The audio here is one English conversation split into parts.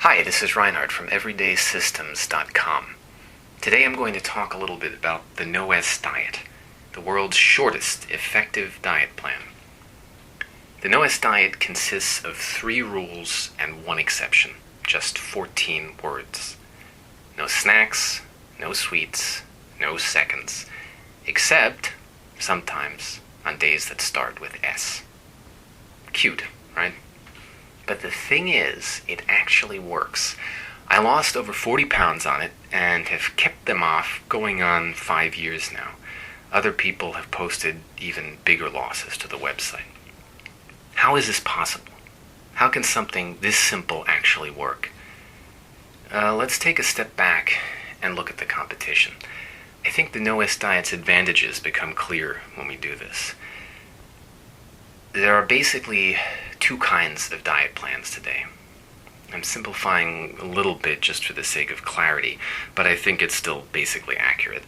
Hi, this is Reinhard from EverydaySystems.com. Today I'm going to talk a little bit about the No-S diet, the world's shortest effective diet plan. The No-S diet consists of 3 rules and 1 exception, just 14 words. No snacks, no sweets, no seconds, except sometimes on days that start with S. Cute, right? But the thing is, it actually works. I lost over 40 pounds on it and have kept them off going on 5 years now. Other people have posted even bigger losses to the website. How is this possible? How can something this simple actually work? Let's take a step back and look at the competition. I think the No-S diet's advantages become clear when we do this. There are basically 2 kinds of diet plans today. I'm simplifying a little bit just for the sake of clarity, but I think it's still basically accurate.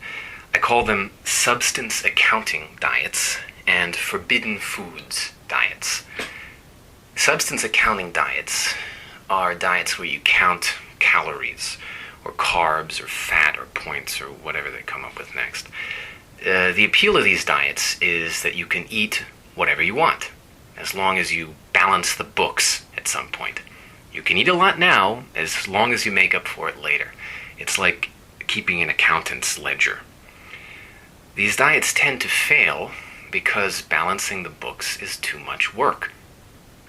I call them substance accounting diets and forbidden foods diets. Substance accounting diets are diets where you count calories or carbs or fat or points or whatever they come up with next. The appeal of these diets is that you can eat whatever you want, as long as you balance the books at some point. You can eat a lot now, as long as you make up for it later. It's like keeping an accountant's ledger. These diets tend to fail because balancing the books is too much work.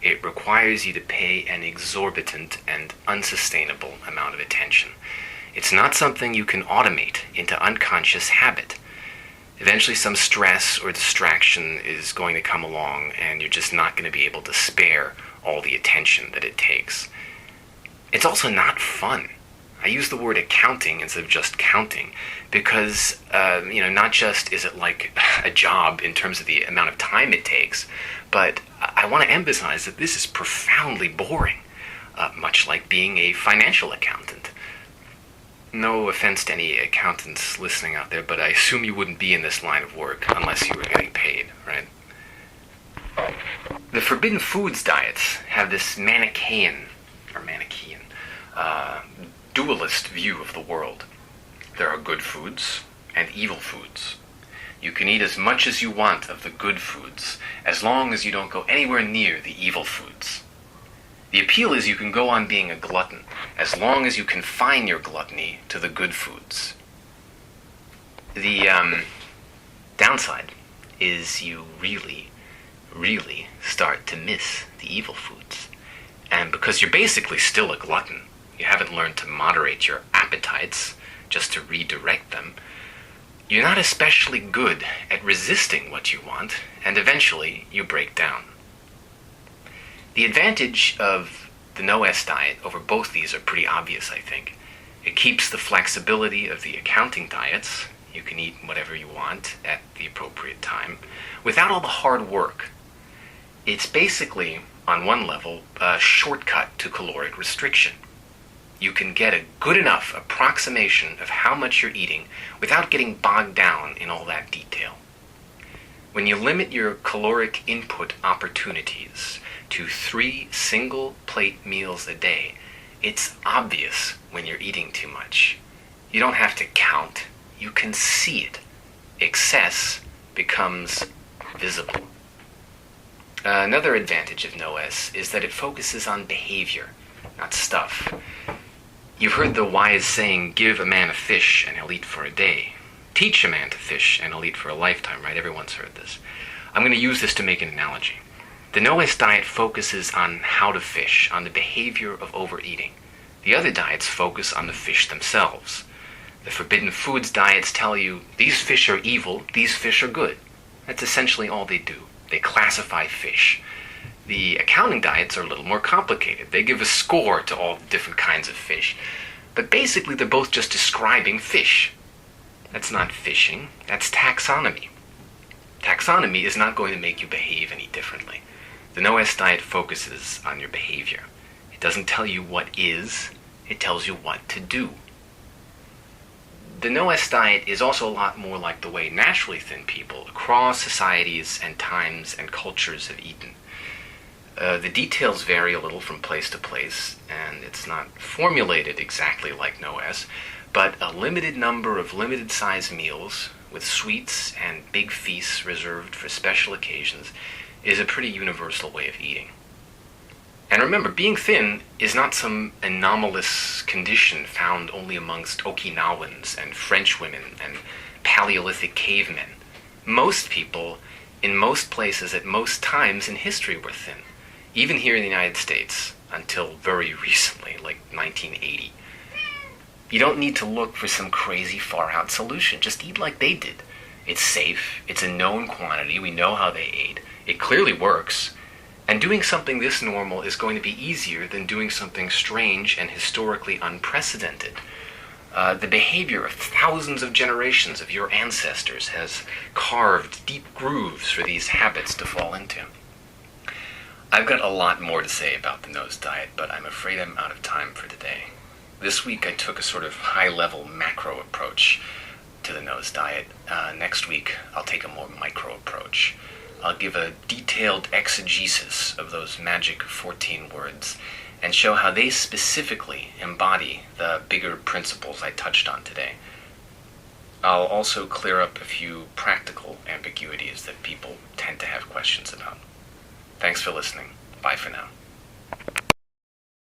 It requires you to pay an exorbitant and unsustainable amount of attention. It's not something you can automate into unconscious habit. Eventually some stress or distraction is going to come along and you're just not going to be able to spare all the attention that it takes. It's also not fun. I use the word accounting instead of just counting because, not just is it like a job in terms of the amount of time it takes, but I want to emphasize that this is profoundly boring, much like being a financial accountant. No offense to any accountants listening out there, but I assume you wouldn't be in this line of work unless you were getting paid, right? The forbidden foods diets have this Manichaean, dualist view of the world. There are good foods and evil foods. You can eat as much as you want of the good foods, as long as you don't go anywhere near the evil foods. The appeal is you can go on being a glutton, as long as you confine your gluttony to the good foods. The downside is you really, really start to miss the evil foods. And because you're basically still a glutton, you haven't learned to moderate your appetites, just to redirect them, you're not especially good at resisting what you want, and eventually you break down. The advantage of the No-S diet over both these are pretty obvious, I think. It keeps the flexibility of the accounting diets. You can eat whatever you want at the appropriate time, without all the hard work. It's basically, on one level, a shortcut to caloric restriction. You can get a good enough approximation of how much you're eating without getting bogged down in all that detail. When you limit your caloric input opportunities to 3 single plate meals a day, it's obvious when you're eating too much. You don't have to count, you can see it. Excess becomes visible. Another advantage of No-S is that it focuses on behavior, not stuff. You've heard the wise saying, give a man a fish and he'll eat for a day. Teach a man to fish and he'll eat for a lifetime, right? Everyone's heard this. I'm going to use this to make an analogy. The No-S diet focuses on how to fish, on the behavior of overeating. The other diets focus on the fish themselves. The forbidden foods diets tell you, these fish are evil, these fish are good. That's essentially all they do. They classify fish. The accounting diets are a little more complicated. They give a score to all the different kinds of fish. But basically they're both just describing fish. That's not fishing, that's taxonomy. Taxonomy is not going to make you behave any differently. The No-S diet focuses on your behavior. It doesn't tell you what is, it tells you what to do. The No-S diet is also a lot more like the way naturally thin people across societies and times and cultures have eaten. The details vary a little from place to place, and it's not formulated exactly like NOS, but a limited number of limited-sized meals with sweets and big feasts reserved for special occasions is a pretty universal way of eating. And remember, being thin is not some anomalous condition found only amongst Okinawans and French women and Paleolithic cavemen. Most people, in most places, at most times in history, were thin. Even here in the United States, until very recently, like 1980. You don't need to look for some crazy far-out solution. Just eat like they did. It's safe, it's a known quantity, we know how they ate, it clearly works, and doing something this normal is going to be easier than doing something strange and historically unprecedented. The behavior of thousands of generations of your ancestors has carved deep grooves for these habits to fall into. I've got a lot more to say about the NOS diet, but I'm afraid I'm out of time for today. This week I took a sort of high-level macro approach to the NOS diet. Next week I'll take a more micro approach. I'll give a detailed exegesis of those magic 14 words and show how they specifically embody the bigger principles I touched on today. I'll also clear up a few practical ambiguities that people tend to have questions about. Thanks for listening. Bye for now.